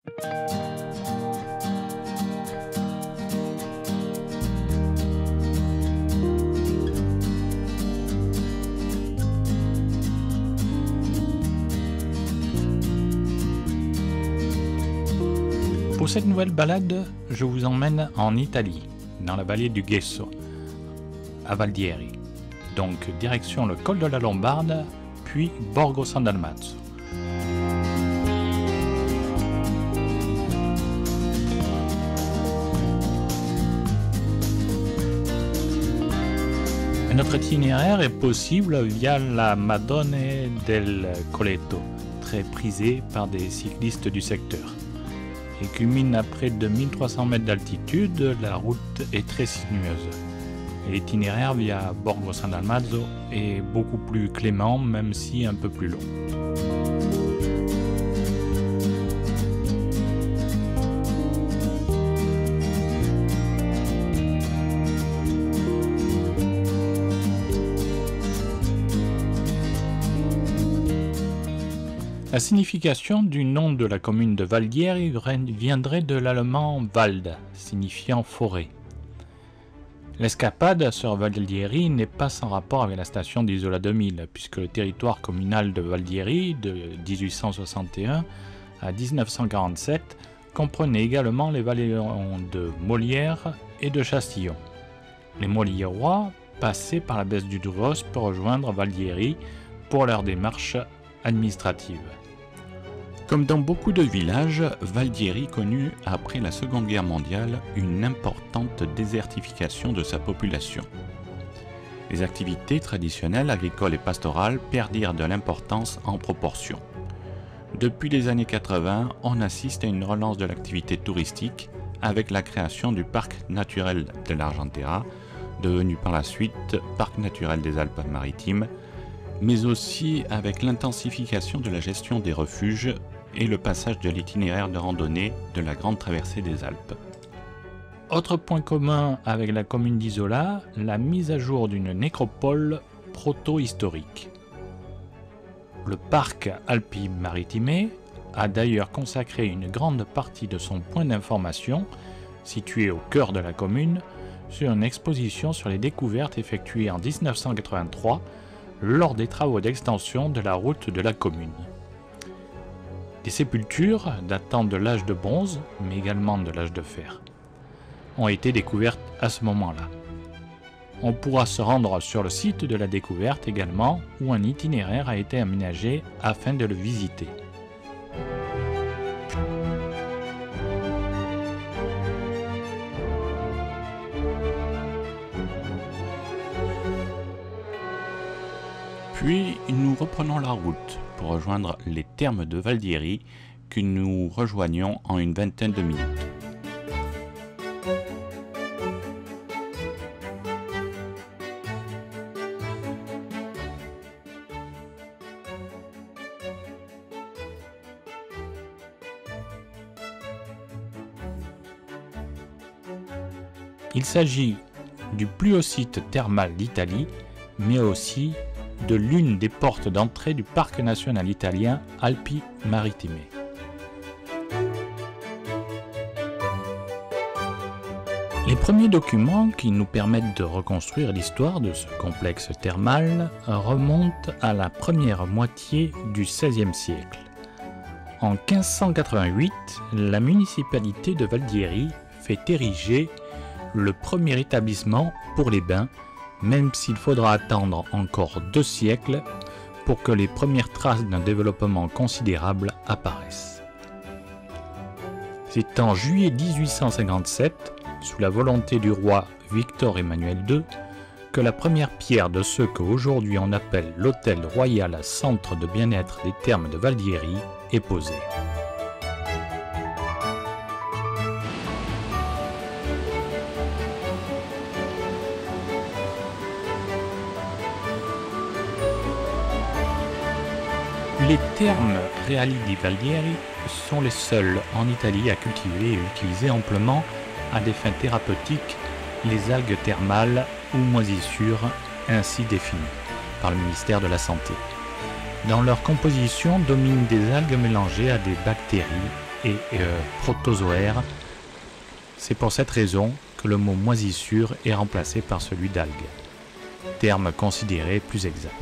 Pour cette nouvelle balade, je vous emmène en Italie, dans la vallée du Ghesso, à Valdieri. Donc direction le col de la Lombarde, puis Borgo San Dalmazzo. Notre itinéraire est possible via la Madone del Coletto, très prisée par des cyclistes du secteur. Et culmine à près de 1300 mètres d'altitude, la route est très sinueuse. L'itinéraire via Borgo San Dalmazzo est beaucoup plus clément, même si un peu plus long. La signification du nom de la commune de Valdieri viendrait de l'allemand Wald, signifiant forêt. L'escapade sur Valdieri n'est pas sans rapport avec la station d'Isola 2000, puisque le territoire communal de Valdieri, de 1861 à 1947, comprenait également les vallées de Molière et de Chastillon. Les Moliérois passaient par la baisse du Druos pour rejoindre Valdieri pour leur démarche administrative. Comme dans beaucoup de villages, Valdieri connut, après la Seconde Guerre mondiale, une importante désertification de sa population. Les activités traditionnelles agricoles et pastorales perdirent de l'importance en proportion. Depuis les années 80, on assiste à une relance de l'activité touristique avec la création du parc naturel de l'Argentera, devenu par la suite parc naturel des Alpes-Maritimes, mais aussi avec l'intensification de la gestion des refuges et le passage de l'itinéraire de randonnée de la Grande Traversée des Alpes. Autre point commun avec la commune d'Isola, la mise à jour d'une nécropole proto-historique. Le parc Alpi Maritime a d'ailleurs consacré une grande partie de son point d'information, situé au cœur de la commune, sur une exposition sur les découvertes effectuées en 1983 lors des travaux d'extension de la route de la commune. Des sépultures datant de l'âge de bronze, mais également de l'âge de fer, ont été découvertes à ce moment-là. On pourra se rendre sur le site de la découverte également, où un itinéraire a été aménagé afin de le visiter. Puis nous reprenons la route pour rejoindre les thermes de Valdieri que nous rejoignons en une vingtaine de minutes. Il s'agit du plus haut site thermal d'Italie, mais aussi de l'une des portes d'entrée du parc national italien Alpi Maritime. Les premiers documents qui nous permettent de reconstruire l'histoire de ce complexe thermal remontent à la première moitié du XVIe siècle. En 1588, la municipalité de Valdieri fait ériger le premier établissement pour les bains, même s'il faudra attendre encore 2 siècles pour que les premières traces d'un développement considérable apparaissent. C'est en juillet 1857, sous la volonté du roi Victor Emmanuel II, que la première pierre de ce qu'aujourd'hui on appelle l'hôtel royal centre de bien-être des thermes de Valdieri est posée. Les thermes Reali di Valdieri sont les seuls en Italie à cultiver et utiliser amplement à des fins thérapeutiques les algues thermales ou moisissures ainsi définies par le ministère de la Santé. Dans leur composition dominent des algues mélangées à des bactéries et protozoaire. C'est pour cette raison que le mot moisissure est remplacé par celui d'algue, terme considéré plus exact.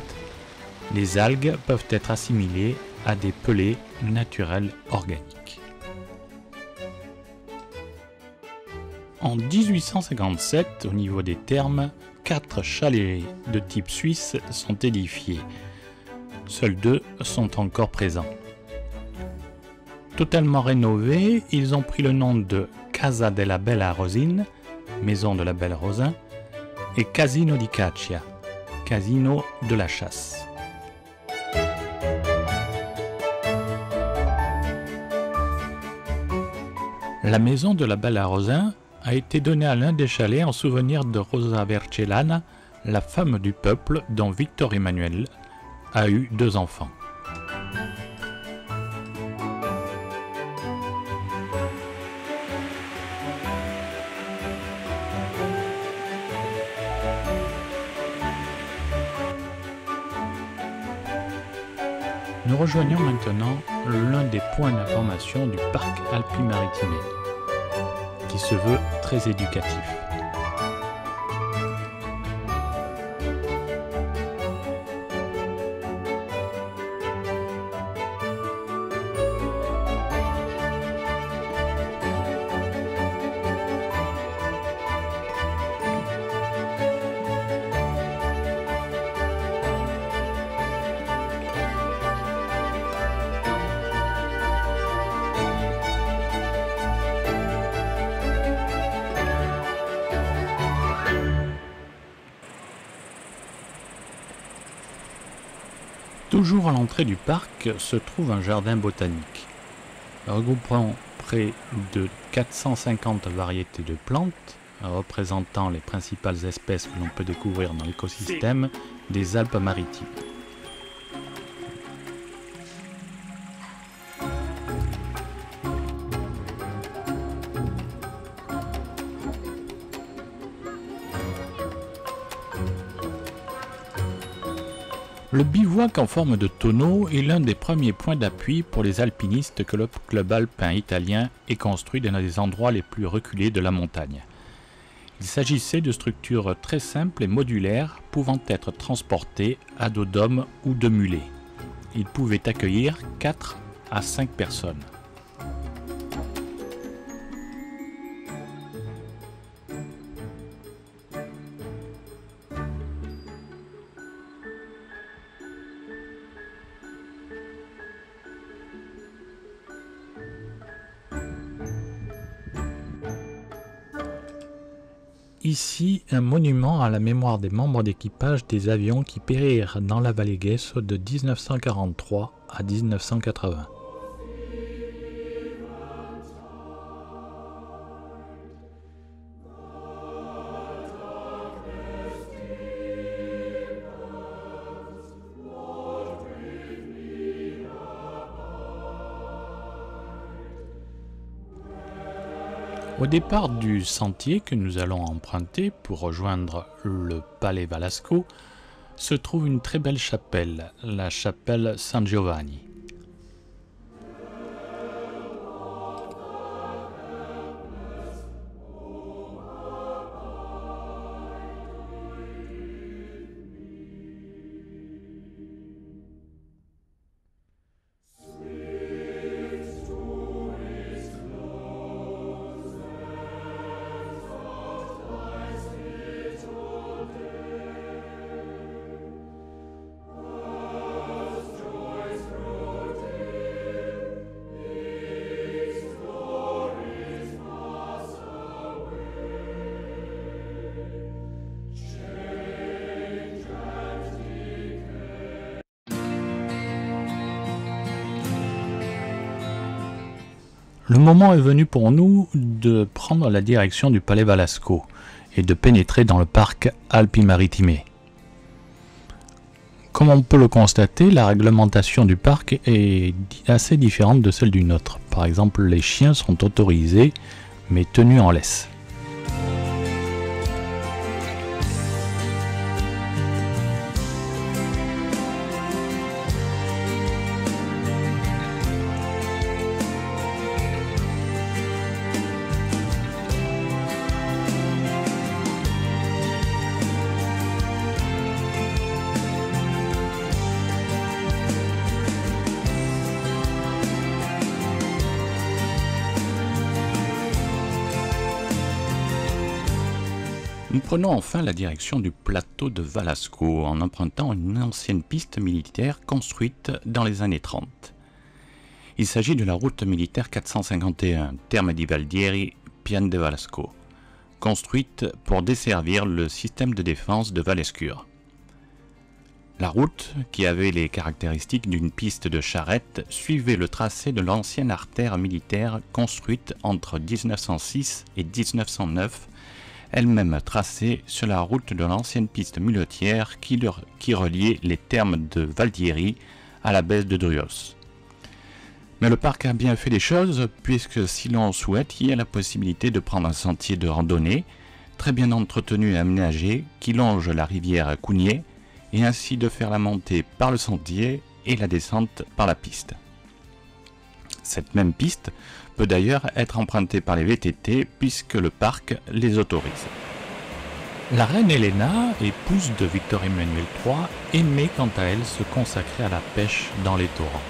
Les algues peuvent être assimilées à des pelés naturels organiques. En 1857, au niveau des thermes, 4 chalets de type suisse sont édifiés. Seuls 2 sont encore présents. Totalement rénovés, ils ont pris le nom de Casa della Bella Rosina, Maison de la Belle Rosin, et Casino di Caccia, Casino de la Chasse. La Maison de la Bella Rosin a été donnée à l'un des chalets en souvenir de Rosa Vercellana, la femme du peuple dont Victor Emmanuel a eu 2 enfants. Nous rejoignons maintenant l'un des points d'information du parc Alpi-Maritimée, qui se veut très éducatif. Toujours à l'entrée du parc se trouve un jardin botanique, regroupant près de 450 variétés de plantes, représentant les principales espèces que l'on peut découvrir dans l'écosystème des Alpes-Maritimes. Le bivouac en forme de tonneau est l'un des premiers points d'appui pour les alpinistes que le club alpin italien ait construit dans les endroits les plus reculés de la montagne. Il s'agissait de structures très simples et modulaires pouvant être transportées à dos d'hommes ou de mulets. Ils pouvaient accueillir 4 à 5 personnes. Ici, un monument à la mémoire des membres d'équipage des avions qui périrent dans la vallée Ghesso de 1943 à 1980. Au départ du sentier que nous allons emprunter pour rejoindre le Palais Valasco, se trouve une très belle chapelle, la chapelle San Giovanni. Le moment est venu pour nous de prendre la direction du Palais Valasco et de pénétrer dans le parc Alpi-Maritimée. Comme on peut le constater, la réglementation du parc est assez différente de celle du nôtre. Par exemple, les chiens sont autorisés, mais tenus en laisse. Nous prenons enfin la direction du plateau de Valasco en empruntant une ancienne piste militaire construite dans les années 30. Il s'agit de la route militaire 451, Terme di Valdieri, Pian de Valasco, construite pour desservir le système de défense de Valescure. La route, qui avait les caractéristiques d'une piste de charrette, suivait le tracé de l'ancienne artère militaire construite entre 1906 et 1909, elle-même tracée sur la route de l'ancienne piste muletière qui reliait les termes de Valdieri à la baie de Druos. Mais le parc a bien fait les choses, puisque si l'on souhaite, il y a la possibilité de prendre un sentier de randonnée, très bien entretenu et aménagé, qui longe la rivière Cougnier, et ainsi de faire la montée par le sentier et la descente par la piste. Cette même piste peut d'ailleurs être empruntée par les VTT puisque le parc les autorise. La reine Helena, épouse de Victor Emmanuel III, aimait quant à elle se consacrer à la pêche dans les torrents.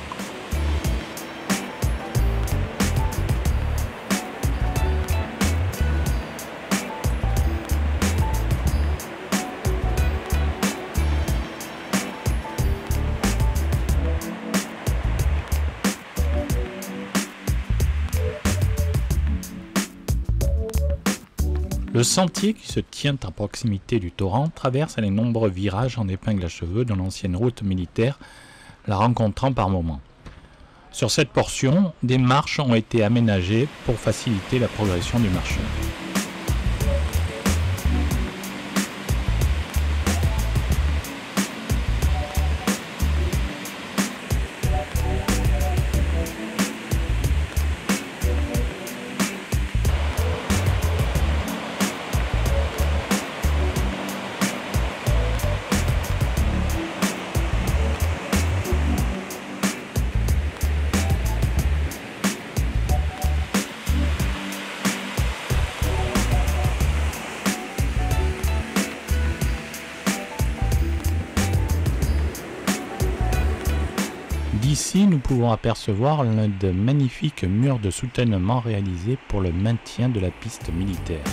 Le sentier qui se tient à proximité du torrent traverse les nombreux virages en épingle à cheveux de l'ancienne route militaire, la rencontrant par moments. Sur cette portion, des marches ont été aménagées pour faciliter la progression du marcheur. D'ici, nous pouvons apercevoir l'un des magnifiques murs de soutènement réalisés pour le maintien de la piste militaire.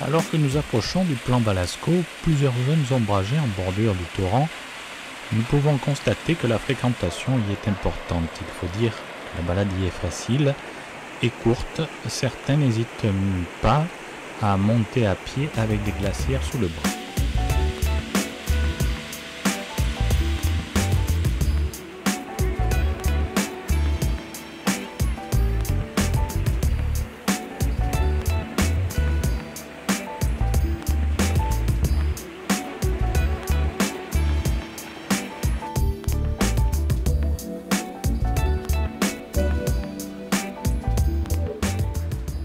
Alors que nous approchons du plan Valasco, plusieurs zones ombragées en bordure du torrent, nous pouvons constater que la fréquentation y est importante. Il faut dire que la balade y est facile et courte. Certains n'hésitent pas à monter à pied avec des glacières sous le bras.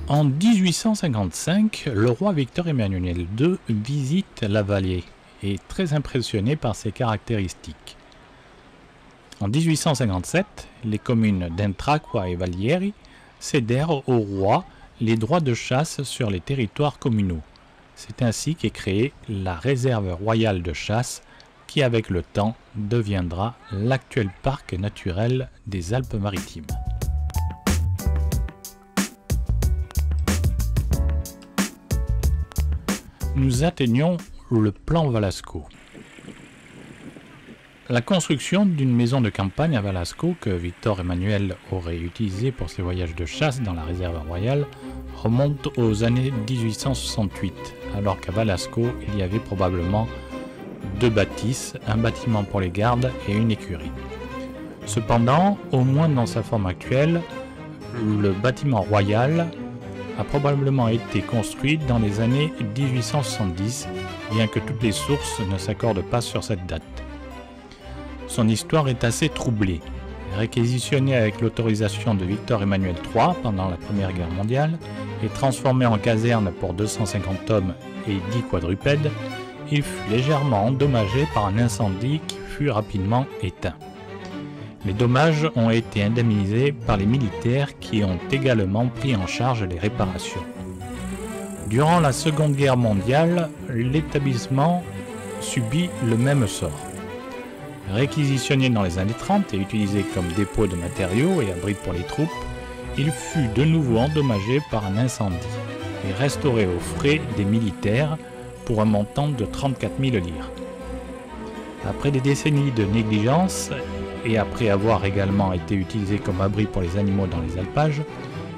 En 1855, le roi Victor Emmanuel II visite la vallée et est très impressionné par ses caractéristiques. En 1857, les communes d'Entracqua et Valdieri cédèrent au roi les droits de chasse sur les territoires communaux. C'est ainsi qu'est créée la réserve royale de chasse qui, avec le temps, deviendra l'actuel parc naturel des Alpes-Maritimes. Nous atteignons le plan Valasco. La construction d'une maison de campagne à Valasco que Victor Emmanuel aurait utilisée pour ses voyages de chasse dans la réserve royale remonte aux années 1868, alors qu'à Valasco il y avait probablement 2 bâtisses, un bâtiment pour les gardes et une écurie. Cependant, au moins dans sa forme actuelle, le bâtiment royal a probablement été construit dans les années 1870, bien que toutes les sources ne s'accordent pas sur cette date. Son histoire est assez troublée. Réquisitionnée avec l'autorisation de Victor Emmanuel III pendant la Première Guerre mondiale et transformée en caserne pour 250 hommes et 10 quadrupèdes, il fut légèrement endommagé par un incendie qui fut rapidement éteint. Les dommages ont été indemnisés par les militaires qui ont également pris en charge les réparations. Durant la Seconde Guerre mondiale, l'établissement subit le même sort. Réquisitionné dans les années 30 et utilisé comme dépôt de matériaux et abri pour les troupes, il fut de nouveau endommagé par un incendie et restauré aux frais des militaires pour un montant de 34 000 lire. Après des décennies de négligence et après avoir également été utilisé comme abri pour les animaux dans les alpages,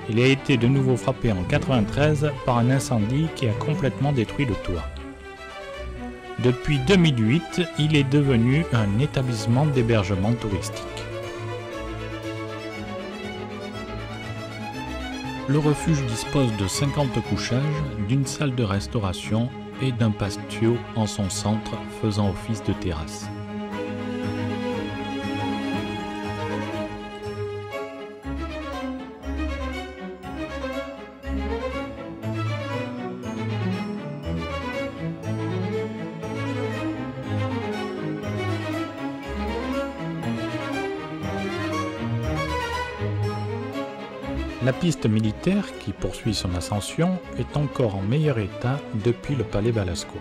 il a été de nouveau frappé en 1993 par un incendie qui a complètement détruit le toit. Depuis 2008, il est devenu un établissement d'hébergement touristique. Le refuge dispose de 50 couchages, d'une salle de restauration et d'un patio en son centre faisant office de terrasse. La piste militaire qui poursuit son ascension est encore en meilleur état depuis le palais Valasco.